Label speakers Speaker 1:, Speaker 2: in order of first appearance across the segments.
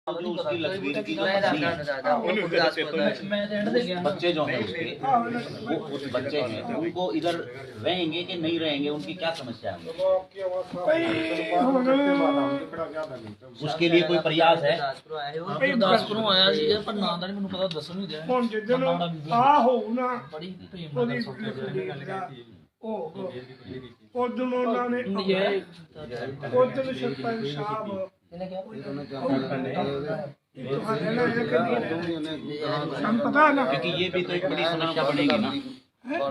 Speaker 1: जो उसकी लकीर की जो बच्चे जो हैं उसके वो उस बच्चे हैं उनको इधर रहेंगे कि नहीं रहेंगे, उनकी क्या समस्या है? उसके लिए कोई प्रयास है?
Speaker 2: ਗੁਰਦਾਸਪੁਰੋਂ ਆਇਆ ਸੀ ਪਰ ਨਾਂ ਦਾ ਨਹੀਂ ਮੈਨੂੰ ਪਤਾ, ਦੱਸਣ ਨਹੀਂ ਦਿਆ।
Speaker 3: ਹੁਣ ਜਿੱਦਣ ਆ ਹੋਊ ਨਾ
Speaker 2: ਬੜੀ ਭਈ
Speaker 3: ਉਹਦੀ ਉਦੋਂ ਉਹਨਾਂ ਨੇ ਉਦੋਂ ਸਰਪੰਚ ਸਾਹਿਬ हम पता है ना,
Speaker 1: क्योंकि ये भी तो एक बड़ी समस्या बनेगी ना,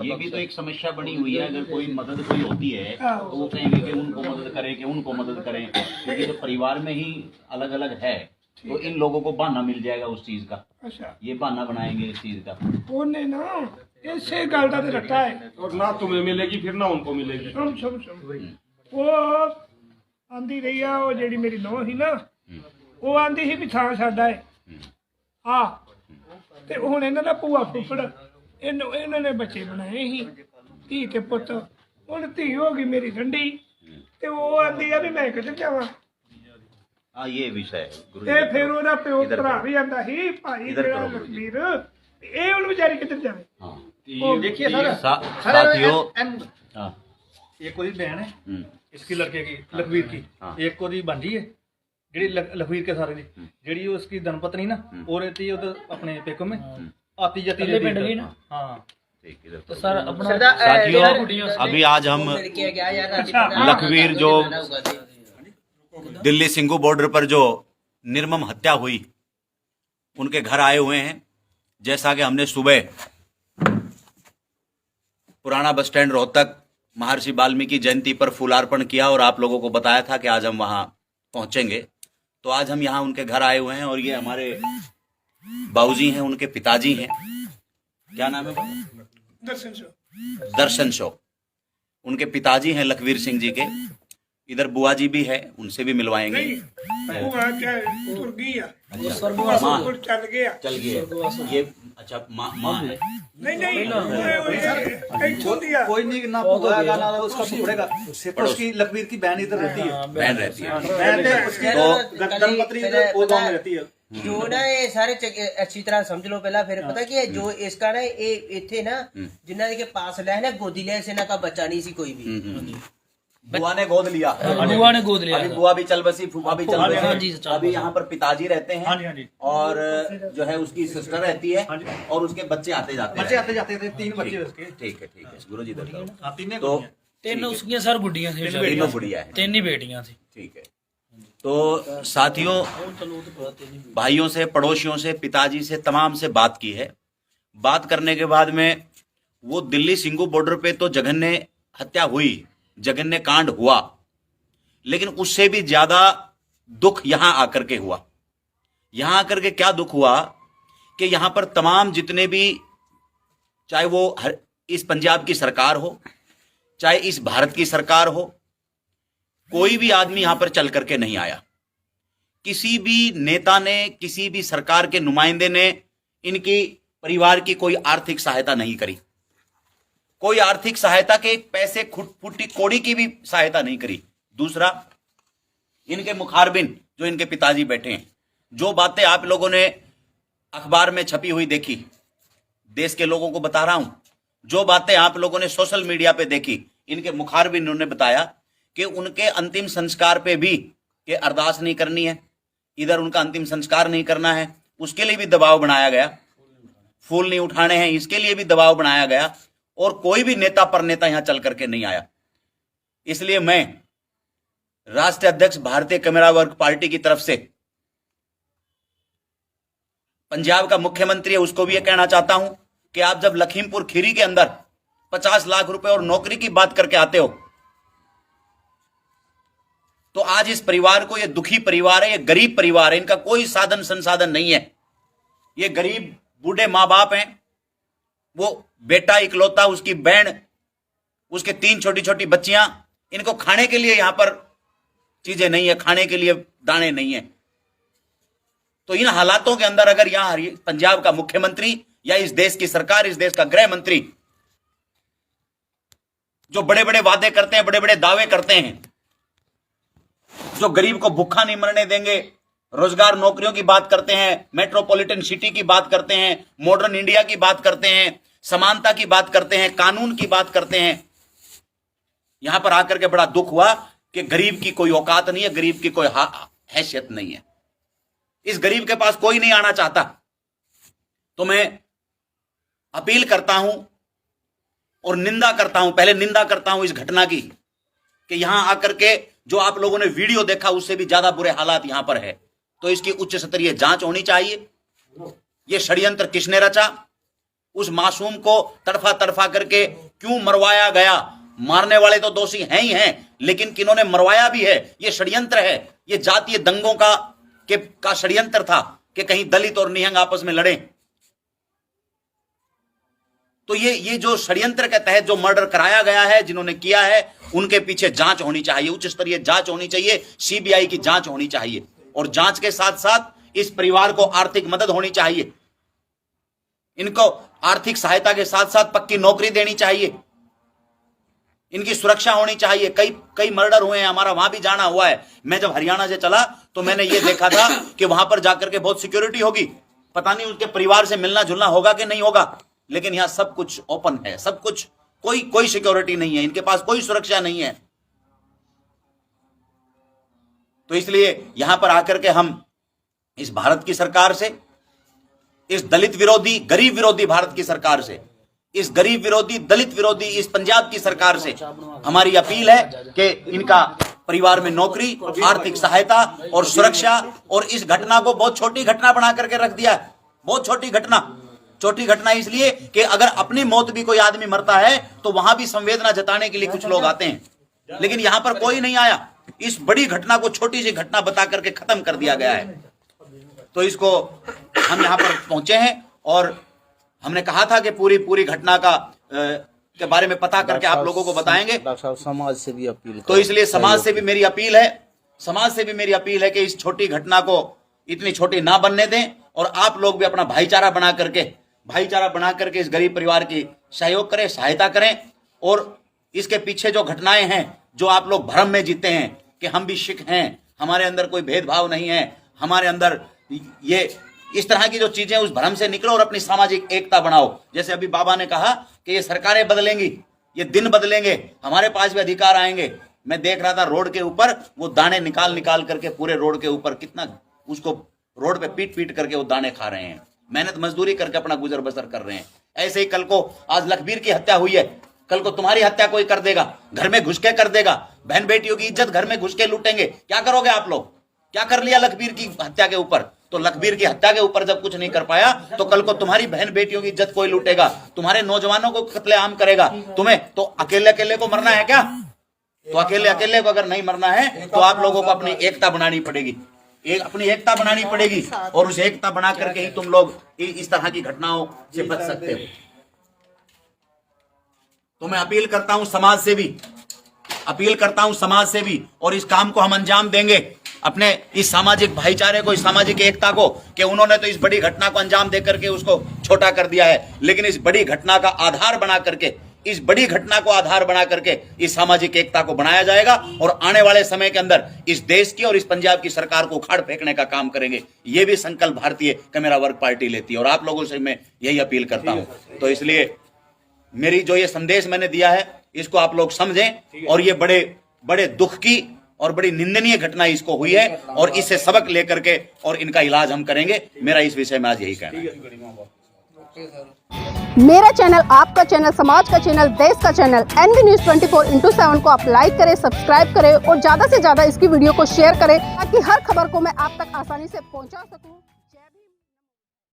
Speaker 1: ये भी तो एक समस्या बनी हुई है। अगर कोई मदद कोई होती है तो वो कहेंगे कि उनको मदद करें कि उनको मदद करें, क्योंकि तो परिवार में ही अलग अलग है तो इन लोगों को बहाना मिल जाएगा उस चीज का।
Speaker 3: अच्छा
Speaker 1: ये बहाना बनाएंगे इस चीज का।
Speaker 3: ਉਹਨੇ ਨਾ ਇਸੇ ਗੱਲ ਦਾ ਤੇ ਰੱਟਾ ਹੈ
Speaker 4: और ना तुम्हें मिलेगी फिर ना उनको मिलेगी।
Speaker 3: ਸੁਣ ਉਹ ਆਂਦੀ ਰਹੀ ਆ, ਉਹ ਜਿਹੜੀ ਮੇਰੀ ਨੌਂ ਸੀ ਨਾ ਉਹ ਆਂਦੀ ਸੀ ਵੀ ਥਾਂ ਸਾਡਾ ਹੈ ਆ, ਤੇ ਹੁਣ ਇਹਨਾਂ ਦਾ ਭੂਆ ਫੁੱਫੜ ਇਹਨਾਂ ਨੇ ਬੱਚੇ ਬਣਾਏ ਸੀ ਧੀ ਤੇ ਪੁੱਤ। ਹੁਣ ਧੀ ਹੋ ਗਈ ਮੇਰੀ ਠੰਡੀ ਤੇ ਉਹ ਆਂਦੀ ਆ ਵੀ ਮੈਂ ਕਿੱਧਰ ਜਾਵਾਂ।
Speaker 1: हाँ ये विषय है गुरु
Speaker 3: ਤੇ ਫਿਰ ਉਹਦਾ ਪਿਓ
Speaker 1: इधर
Speaker 3: ਭਰਾ
Speaker 1: करो।
Speaker 3: ਵੀ ਆਂਦਾ ਸੀ भाई
Speaker 1: इधर
Speaker 3: ਜਿਹੜਾ
Speaker 1: करो।
Speaker 3: ਲਖਬੀਰ ਇਹ ਹੁਣ ਵਿਚਾਰੀ ਕਿੱਧਰ ਜਾਵੇ।
Speaker 1: हाँ
Speaker 3: ਉਹ
Speaker 5: देखिए सर,
Speaker 1: साथियों हाँ
Speaker 5: एक कोई बहन है
Speaker 1: हम्म,
Speaker 5: इसकी लड़के की लखवीर की,
Speaker 1: हाँ।
Speaker 5: एक कोई बंदी है ਜਿਹੜੀ ਲਖਵੀਰ ਕੇ ਸਾਰੇ ਦੀ ਜਿਹੜੀ ਉਸकी धर्मपत्नी ना वो रहती है उधर अपने पेकों में आती जाती
Speaker 2: ਕੱਲੇ
Speaker 5: रहती
Speaker 2: ਪਿੰਡ
Speaker 5: है
Speaker 2: ਗਈ ਨਾ।
Speaker 5: हाँ
Speaker 1: ठीक इधर
Speaker 2: ਤੇ
Speaker 1: करो।
Speaker 2: ਸਰ ਆਪਣਾ
Speaker 1: साथियों अभी आज हम लखवीर जो दिल्ली सिंगू बॉर्डर पर जो निर्मम हत्या हुई उनके घर आए हुए हैं। जैसा कि हमने सुबह पुराना बस स्टैंड रोहतक महर्षि वाल्मीकि जयंती पर फूलार्पण किया और आप लोगों को बताया था कि आज हम वहां पहुंचेंगे। तो आज हम यहाँ उनके घर आए हुए हैं और ये हमारे बाबूजी हैं, उनके पिताजी हैं। क्या नाम है बाबू?
Speaker 3: ਦਰਸ਼ਨ ਸੋ
Speaker 1: दर्शन शो। उनके पिताजी हैं लखवीर सिंह जी के। इधर बुआ जी भी है, उनसे भी मिलवाएंगे।
Speaker 3: ਨਹੀਂ ਉਹ ਆ ਕੇ ਤੁਰ ਗਈ ਆ,
Speaker 1: माँ
Speaker 3: ਉਹ ਚੱਲ ਗਿਆ।
Speaker 1: चल गए ये। अच्छा माँ है।
Speaker 3: नहीं नहीं ਇੱਥੋਂ ਦੀ ਆ।
Speaker 5: कोई नहीं ना होगा ना उसका पड़ेगा, सिर्फ उसकी लखवीर की बहन इधर रहती है।
Speaker 1: बहन रहती है।
Speaker 5: बहन है उसकी धर्मपत्नी इधर वो गांव में रहती है।
Speaker 6: ਜੋ ਨਾ ਇਹ ਸਾਰੇ ਅੱਛੀ ਤਰ੍ਹਾਂ ਸਮਝ ਲਓ ਪਹਿਲਾਂ, ਫਿਰ ਪਤਾ ਕੀ ਹੈ ਜੋ ਇਸਕਾ ਨਾ ਇਹ ਇੱਥੇ ਨਾ ਜਿਨ੍ਹਾਂ ਦੇ ਕੇ ਪਾਸ ਲੈ ਨਾ ਗੋਦੀ ਲੈ से ना का बच्चा नहीं सी कोई भी।
Speaker 1: बुआ ने गोद लिया।
Speaker 2: बुआ ने गोद लिया।
Speaker 1: अभी बुआ भी चल बसी, फूफा भी चल
Speaker 2: हाँ जी,
Speaker 1: बसी।
Speaker 2: चल
Speaker 1: अभी यहाँ पर पिताजी रहते
Speaker 5: हाँ
Speaker 1: हैं
Speaker 5: जी
Speaker 1: और जो है उसकी सिस्टर रहती है और उसके बच्चे आते जाते
Speaker 5: बच्चे
Speaker 1: रहते
Speaker 5: आते जाते थे, 3 बच्चे
Speaker 1: हैं।
Speaker 5: उसके।
Speaker 1: ठीक है गुरु जी इधर करो।
Speaker 5: हाँ, 3
Speaker 1: तो
Speaker 2: ਤਿੰਨ ਉਸਕੀਆਂ ਸਰ ਗੁੱਡੀਆਂ ਸੀ ਵਿਚਾਰੀ।
Speaker 1: तीनों गुड़िया है।
Speaker 2: ਤਿੰਨ ਹੀ ਬੇਟੀਆਂ ਸੀ।
Speaker 1: ठीक है। तो साथियों, भाइयों से, पड़ोसियों से, पिताजी से, तमाम से बात की है। बात करने के बाद में वो दिल्ली सिंगू बॉर्डर पे तो जघन्य हत्या हुई, जघन्य कांड हुआ, लेकिन उससे भी ज्यादा दुख यहां आकर के हुआ। यहां आकर के क्या दुख हुआ कि यहां पर तमाम जितने भी, चाहे वो इस पंजाब की सरकार हो, चाहे इस भारत की सरकार हो, कोई भी आदमी यहां पर चल करके नहीं आया। किसी भी नेता ने, किसी भी सरकार के नुमाइंदे ने इनकी परिवार की कोई आर्थिक सहायता नहीं करी। कोई आर्थिक सहायता के पैसे फुटी कोड़ी की भी सहायता नहीं करी। दूसरा, इनके मुखारबिन जो इनके पिताजी बैठे हैं, जो बातें आप लोगों ने अखबार में छपी हुई देखी, देश के लोगों को बता रहा हूं, जो बातें आप लोगों ने सोशल मीडिया पे देखी, इनके मुखारबिन ने बताया कि उनके अंतिम संस्कार पे भी कि अरदास नहीं करनी है, इधर उनका अंतिम संस्कार नहीं करना है, उसके लिए भी दबाव बनाया गया। फूल नहीं उठाने हैं, इसके लिए भी दबाव बनाया गया और कोई भी नेता पर नेता यहां चल करके नहीं आया। इसलिए मैं राष्ट्रीय अध्यक्ष भारतीय कमेरा वर्ग पार्टी की तरफ से पंजाब का मुख्यमंत्री है, उसको भी यह कहना चाहता हूं कि आप जब लखीमपुर खीरी के अंदर 50 लाख रुपए और नौकरी की बात करके आते हो, तो आज इस परिवार को, ये दुखी परिवार है, ये गरीब परिवार है, इनका कोई साधन संसाधन नहीं है। ये गरीब बूढ़े माँ बाप हैं, वो बेटा इकलौता, उसकी बहन, उसके 3 छोटी छोटी बच्चियां, इनको खाने के लिए यहां पर चीजें नहीं है, खाने के लिए दाने नहीं है। तो इन हालातों के अंदर अगर यहां पंजाब का मुख्यमंत्री या इस देश की सरकार, इस देश का गृह मंत्री जो बड़े बड़े वादे करते हैं, बड़े बड़े दावे करते हैं, जो गरीब को भूखा नहीं मरने देंगे, रोजगार नौकरियों की बात करते हैं, मेट्रोपॉलिटन सिटी की बात करते हैं, मॉडर्न इंडिया की बात करते हैं, समानता की बात करते हैं, कानून की बात करते हैं। यहां पर आकर के बड़ा दुख हुआ कि गरीब की कोई औकात नहीं है, गरीब की कोई हैसियत नहीं है, इस गरीब के पास कोई नहीं आना चाहता। तो मैं अपील करता हूं और निंदा करता हूं, पहले निंदा करता हूं इस घटना की कि यहां आकर के जो आप लोगों ने वीडियो देखा उससे भी ज्यादा बुरे हालात यहां पर है। तो इसकी उच्च स्तरीय जांच होनी चाहिए। यह षड्यंत्र किसने रचा, उस मासूम को तड़फा तड़फा करके क्यों मरवाया गया। मारने वाले तो दोषी हैं ही हैं, लेकिन किन्होंने मरवाया भी है, यह षड्यंत्र है। यह जातीय दंगों का षड्यंत्र था कि कहीं दलित और निहंग आपस में लड़े। तो ये जो षड्यंत्र के तहत जो मर्डर कराया गया है, जिन्होंने किया है, उनके पीछे जांच होनी चाहिए, उच्च स्तरीय जांच होनी चाहिए, सीबीआई की जांच होनी चाहिए। और जांच के साथ साथ इस परिवार को आर्थिक मदद होनी चाहिए, इनको आर्थिक सहायता के साथ साथ पक्की नौकरी देनी चाहिए, इनकी सुरक्षा होनी चाहिए। कई मर्डर हुए हैं, हमारा वहां भी जाना हुआ है। मैं जब हरियाणा से चला तो मैंने ये देखा था कि वहां पर जाकर के बहुत सिक्योरिटी होगी, पता नहीं उनके परिवार से मिलना जुलना होगा कि नहीं होगा, लेकिन यहां सब कुछ ओपन है, सब कुछ, कोई सिक्योरिटी नहीं है, इनके पास कोई सुरक्षा नहीं है। तो इसलिए यहां पर आकर के हम इस भारत की सरकार से, इस दलित विरोधी, गरीब विरोधी भारत की सरकार से, इस गरीब विरोधी, दलित विरोधी इस पंजाब की सरकार से हमारी अपील है कि इनका परिवार में नौकरी, आर्थिक सहायता और सुरक्षा। और इस घटना को बहुत छोटी घटना बना करके रख दिया है, बहुत छोटी घटना इसलिए कि अगर अपनी मौत भी कोई आदमी मरता है तो वहां भी संवेदना जताने के लिए कुछ लोग आते हैं, लेकिन यहां पर कोई नहीं आया। इस बड़ी घटना को छोटी सी घटना बता करके खत्म कर दिया गया है। तो इसको हम यहां पर पहुंचे हैं और हमने कहा था कि पूरी घटना के बारे में पता करके आप लोगों को बताएंगे।
Speaker 7: डॉक्टर साहब, समाज से भी अपील,
Speaker 1: तो इसलिए समाज से भी मेरी अपील है, कि इस छोटी घटना को इतनी छोटी ना बनने दें और आप लोग भी अपना भाईचारा बना करके इस गरीब परिवार की सहयोग करें, सहायता करें। और इसके पीछे जो घटनाएं हैं, जो आप लोग भ्रम में जीते हैं कि हम भी सिख हैं, हमारे अंदर कोई भेदभाव नहीं है, हमारे अंदर ये इस तरह की जो चीजें, उस भ्रम से निकलो और अपनी सामाजिक एकता बनाओ। जैसे अभी बाबा ने कहा कि ये सरकारें बदलेंगी, ये दिन बदलेंगे, हमारे पास भी अधिकार आएंगे। मैं देख रहा था रोड के ऊपर वो दाने निकाल करके पूरे रोड के ऊपर कितना उसको रोड पे पीट करके वो दाने खा रहे हैं, मेहनत मजदूरी करके अपना गुजर बसर कर रहे हैं। ऐसे ही कल को आज लखबीर की हत्या हुई है, कल को तुम्हारी हत्या कोई कर देगा, घर में घुस के कर देगा, बहन बेटियों की इज्जत घर में घुस के लूटेंगे। क्या करोगे आप लोग? क्या कर लिया लखबीर की हत्या के ऊपर? तो लखबीर की हत्या के ऊपर जब कुछ नहीं कर पाया तो कल को तुम्हारी बहन बेटियों की इज्जत कोई लूटेगा, तुम्हारे नौजवानों को कत्लेआम करेगा। तुम्हें तो अकेले को मरना है क्या? तो अकेले को अगर नहीं मरना है तो आप लोगों को अपनी एकता बनानी पड़ेगी, अपनी एकता बनानी पड़ेगी और उस एकता बना करके ही तुम लोग इस तरह की घटनाओं से बच सकते हो। तो मैं अपील करता हूं समाज से भी और इस काम को हम अंजाम देंगे, अपने इस सामाजिक भाईचारे को, इस सामाजिक एकता को, कि उन्होंने तो इस बड़ी घटना को अंजाम देकर के उसको छोटा कर दिया है, लेकिन इस बड़ी घटना का आधार बना करके, इस बड़ी घटना को आधार बना करके इस सामाजिक एकता को बनाया जाएगा और आने वाले समय के अंदर इस देश की और इस पंजाब की सरकार को उखाड़ फेंकने का काम करेंगे। ये भी संकल्प भारतीय कमेरा वर्ग पार्टी लेती है और आप लोगों से मैं यही अपील करता हूं। तो इसलिए मेरी जो ये संदेश मैंने दिया है इसको आप लोग समझें और ये बड़े दुख की और बड़ी निंदनीय घटना इसको हुई है और इससे सबक लेकर के और इनका इलाज हम करेंगे। मेरा इस विषय में आज यही कहना है।
Speaker 8: मेरा चैनल, आपका चैनल, समाज का चैनल, देश का चैनल NV News 24/7 को आप लाइक करें, सब्सक्राइब करें और ज्यादा से ज्यादा इसकी वीडियो को शेयर करें ताकि हर खबर को मैं आप तक आसानी से पहुंचा सकूं।